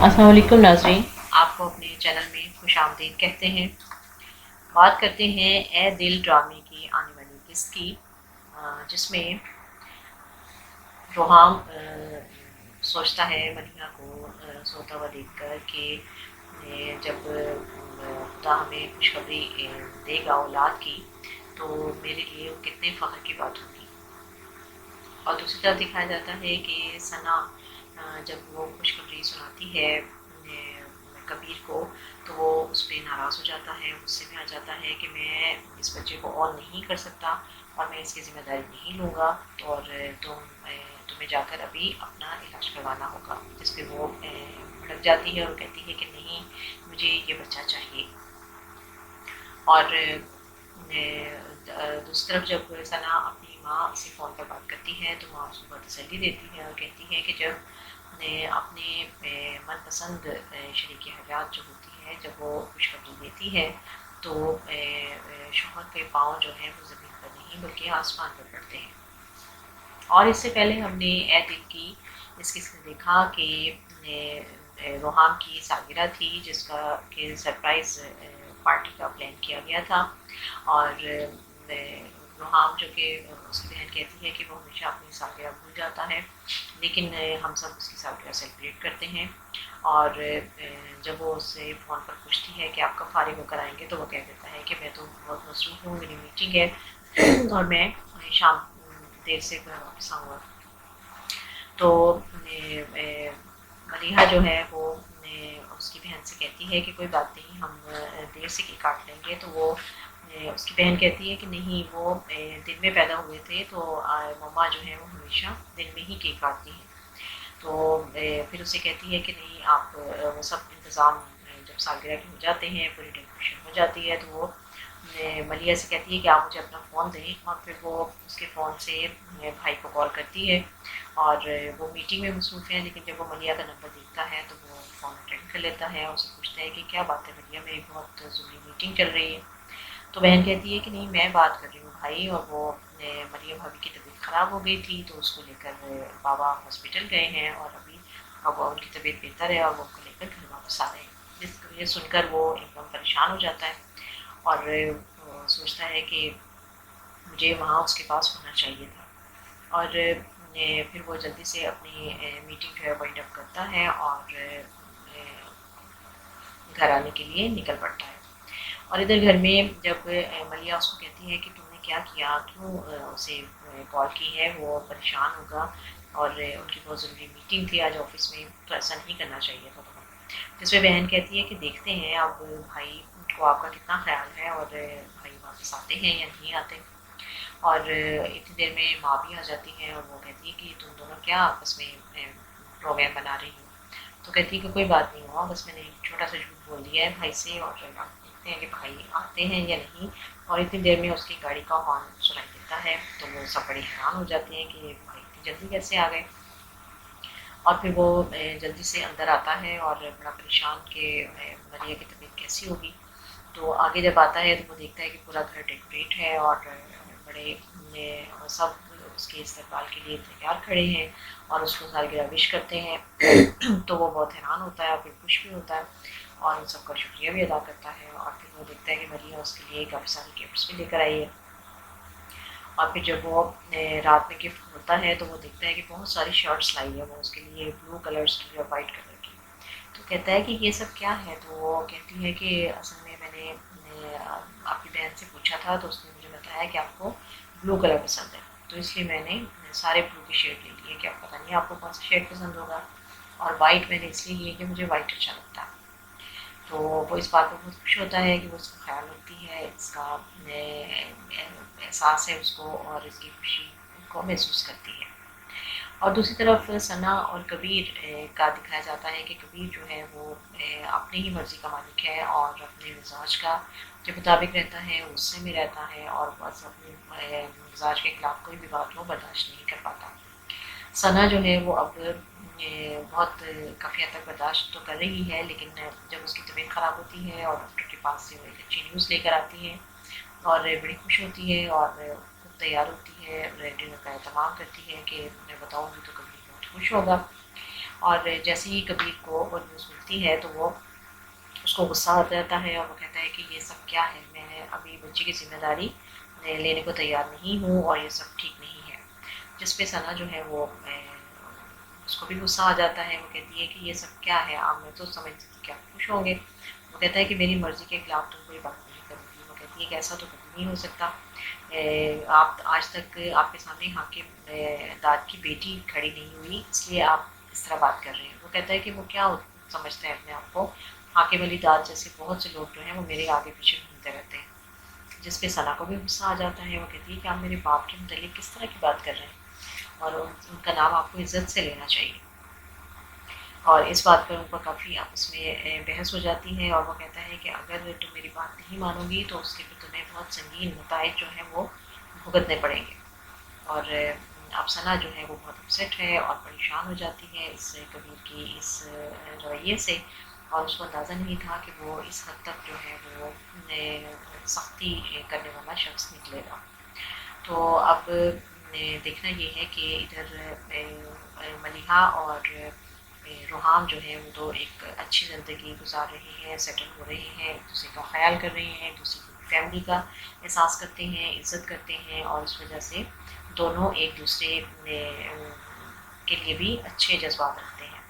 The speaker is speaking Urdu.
السلام علیکم ناظرین، آپ کو اپنے چینل میں خوش آمدید کہتے ہیں۔ بات کرتے ہیں اے دل ڈرامے کی آنے والی قسط کی، جس میں روحام سوچتا ہے مدینہ کو سوتا ہوا دیکھ کر کہ جب خدا ہمیں خوشخبری دے گا اولاد کی تو میرے لیے وہ کتنے فخر کی بات ہوگی۔ اور دوسری طرف دکھایا جاتا ہے کہ ثنا جب وہ خوشخبری سناتی ہے کبیر کو تو وہ اس پہ ناراض ہو جاتا ہے، غصے میں آ جاتا ہے کہ میں اس بچے کو اور نہیں کر سکتا اور میں اس کی ذمہ داری نہیں لوں گا، اور تمہیں جا کر ابھی اپنا علاج کروانا ہوگا۔ جس پہ وہ بھڑک جاتی ہے اور کہتی ہے کہ نہیں، مجھے یہ بچہ چاہیے۔ اور دوسری طرف جب ثنا اپنی ماں سے فون پر بات کرتی ہے تو ماں اس کو بہت تسلی دیتی ہے اور کہتی ہے کہ جب اپنے من پسند شریک حیات جو ہوتی ہے جب وہ خوشخبری دیتی ہے تو شوہر کے پاؤں جو ہیں وہ زمین پر نہیں بلکہ آسمان پر پڑتے ہیں۔ اور اس سے پہلے ہم نے اے دل کی اس قسم میں دیکھا کہ روحام کی سالگرہ تھی جس کا کہ سرپرائز پارٹی کا پلان کیا گیا تھا، اور روحام جو کہ اس کی بہن کہتی ہے کہ وہ ہمیشہ اپنی سالگرہ بھول جاتا ہے، لیکن ہم سب اس کی سالگرہ سیلیبریٹ کرتے ہیں۔ اور جب وہ اس سے فون پر پوچھتی ہے کہ آپ کب فارغ ہو کر آئیں گے تو وہ کہہ دیتا ہے کہ میں تو بہت مصروف ہوں، میری میٹنگ ہے اور میں شام دیر سے واپس آؤں گا۔ تو ملیحہ جو ہے وہ اس کی بہن سے کہتی ہے کہ کوئی بات نہیں، ہم دیر سے کیک کاٹ لیں گے۔ تو وہ اس کی بہن کہتی ہے کہ نہیں، وہ دن میں پیدا ہوئے تھے تو مما جو ہے وہ ہمیشہ دن میں ہی کیک کاٹتی ہیں۔ تو پھر اسے کہتی ہے کہ نہیں، آپ وہ سب انتظام جب سالگرہ کے ہو جاتے ہیں، پوری ڈیکوریشن ہو جاتی ہے تو وہ ملیحہ سے کہتی ہے کہ آپ مجھے اپنا فون دیں، اور پھر وہ اس کے فون سے بھائی کو کال کرتی ہے اور وہ میٹنگ میں مصروف ہیں، لیکن جب وہ ملیحہ کا نمبر دیکھتا ہے تو وہ فون اٹینڈ کر لیتا ہے اور اسے پوچھتا ہے کہ کیا بات ہے ملیحہ، میری بہت ضروری میٹنگ چل رہی ہے۔ تو بہن کہتی ہے کہ نہیں، میں بات کر رہی ہوں بھائی، اور وہ مریم بھابھی کی طبیعت خراب ہو گئی تھی تو اس کو لے کر بابا ہاسپٹل گئے ہیں، اور ابھی اب ان کی طبیعت بہتر ہے اور وہ ان کو لے کر گھر واپس آ رہے ہیں۔ جس کو یہ سن کر وہ ایک دم پریشان ہو جاتا ہے اور سوچتا ہے کہ مجھے وہاں اس کے پاس ہونا چاہیے تھا، اور پھر وہ جلدی سے اپنی میٹنگ جو ہے وائنڈ اپ کرتا ہے اور گھر آنے کے لیے نکل پڑتا ہے۔ اور ادھر گھر میں جب ملیحہ اس کو کہتی ہے کہ تم نے کیا کیا، کیوں اسے کال کی ہے، وہ پریشان ہوگا اور ان کی بہت ضروری میٹنگ تھی آج آفس میں، تو ایسا نہیں کرنا چاہیے تھا تمہیں۔ جس میں بہن کہتی ہے کہ دیکھتے ہیں اب بھائی کو آپ کا کتنا خیال ہے اور بھائی واپس آتے ہیں یا نہیں آتے۔ اور اتنی دیر میں ماں بھی آ جاتی ہے اور وہ کہتی ہے کہ تم دونوں کیا آپس میں پروگرام بنا رہی ہو۔ تو کہتی ہے کہ کوئی بات نہیں ہوا، بس میں نے ایک چھوٹا سا جھوٹ بول دیا ہے بھائی سے، اور دیکھتے ہیں کہ بھائی آتے ہیں یا نہیں۔ اور اتنی دیر میں اس کی گاڑی کا ہارن سنائی دیتا ہے تو وہ سب بڑے حیران ہو جاتے ہیں کہ بھائی اتنی جلدی کیسے آ گئے۔ اور پھر وہ جلدی سے اندر آتا ہے اور بڑا پریشان کہ ملیحہ کی طبیعت کیسی ہوگی۔ تو آگے جب آتا ہے تو وہ دیکھتا ہے کہ پورا گھر ڈیکوریٹ ہے اور بڑے سب اس کے استقبال کے لیے تیار کھڑے ہیں اور اس کو سالگرہ وش کرتے ہیں۔ تو وہ بہت حیران ہوتا ہے اور پھر خوش بھی ہوتا ہے اور ان سب کا شکریہ بھی ادا کرتا ہے، اور پھر وہ دیکھتا ہے کہ ملیحہ اس کے لیے کافی سارے گفٹس بھی لے کر آئی ہے۔ اور پھر جب وہ رات میں گفٹ ہوتا ہے تو وہ دیکھتا ہے کہ بہت ساری شرٹس لائی ہے وہ اس کے لیے، بلو کلرس کی اور وائٹ کلر کی۔ تو کہتا ہے کہ یہ سب کیا ہے، تو وہ کہتی ہے کہ اصل میں نے آپ کی بہن سے پوچھا تھا تو اس نے مجھے بتایا کہ آپ کو بلو کلر پسند ہے، تو اس لیے میں نے سارے بلو کی شیڈ لے لی ہے، کہ اب پتہ نہیں آپ کو کون سا شیڈ پسند ہوگا، اور وائٹ میں نے اس لیے لی ہے کہ مجھے وائٹ اچھا لگتا ہے۔ تو وہ اس بات پہ بہت خوش ہوتا ہے کہ وہ اس کا خیال رکھتی ہے، اس کا احساس ہے اس کو، اور اس کی خوشی کو محسوس کرتی ہے۔ اور دوسری طرف ثنا اور کبیر کا دکھایا جاتا ہے کہ کبیر جو ہے وہ اپنی ہی مرضی کا مالک ہے اور اپنے مزاج کا کے مطابق رہتا ہے، غصے میں رہتا ہے اور بس اپنے مزاج کے خلاف کوئی بھی بات ہو برداشت نہیں کر پاتا۔ ثنا جو ہے وہ اب بہت کافی حد تک برداشت تو کر رہی ہے، لیکن جب اس کی طبیعت خراب ہوتی ہے اور ڈاکٹر کے پاس سے وہ ایک اچھی نیوز لے کر آتی ہے اور بڑی خوش ہوتی ہے اور خود تیار ہوتی ہے، ڈنر کا اہتمام کرتی ہے کہ میں بتاؤں گی تو کبھی بہت خوش ہوگا۔ اور جیسے ہی کبیر کو وہ نیوز ملتی ہے تو وہ اس کو غصہ آ جاتا ہے اور وہ کہتا ہے کہ یہ سب کیا ہے، میں ابھی بچے کی ذمہ داری لینے کو تیار نہیں ہوں اور یہ سب ٹھیک نہیں ہے۔ جس پہ ثنا جو ہے وہ اس کو بھی غصہ آ جاتا ہے، وہ کہتی ہے کہ یہ سب کیا ہے، آپ میں تو سمجھتی تھی کہ آپ خوش ہوں گے۔ وہ کہتا ہے کہ میری مرضی کے خلاف تم کوئی بات نہیں کروں گی۔ وہ کہتی ہے کہ ایسا تو کبھی نہیں ہو سکتا، آپ آج تک آپ کے سامنے حاکم داد کی بیٹی کھڑی نہیں ہوئی، اس لیے آپ اس طرح بات کر رہے ہیں۔ وہ کہتا ہے کہ وہ کیا سمجھتے ہیں اپنے آپ کو، حاکم علی داد جیسے بہت سے لوگ جو ہیں وہ میرے آگے پیچھے گھومتے رہتے ہیں۔ جس پہ ثنا کو بھی غصہ آ جاتا ہے، وہ کہتی ہے کہ آپ میرے باپ کے متعلق کس طرح کی بات کر رہے ہیں، اور ان کا نام آپ کو عزت سے لینا چاہیے۔ اور اس بات پر ان کو کافی آپس میں بحث ہو جاتی ہے، اور وہ کہتا ہے کہ اگر تم میری بات نہیں مانو گی تو اس کے پھر تمہیں بہت سنگین نتائج جو ہیں وہ بھگتنے پڑیں گے۔ اور اب ثنا جو ہے وہ بہت اپسیٹ ہے اور پریشان ہو جاتی ہے اس کبیر کی اس رویے سے، اور اس کو اندازہ نہیں تھا کہ وہ اس حد تک جو ہے وہ سختی کرنے والا شخص نکلے گا۔ تو اب دیکھنا یہ ہے کہ ادھر ملیحہ اور روحام جو ہے وہ تو ایک اچھی زندگی گزار رہے ہیں، سیٹل ہو رہے ہیں، ایک دوسرے کا خیال کر رہے ہیں، ایک دوسرے کی فیملی کا احساس کرتے ہیں، عزت کرتے ہیں، اور اس وجہ سے دونوں ایک دوسرے کے لیے بھی اچھے جذبات رکھتے ہیں۔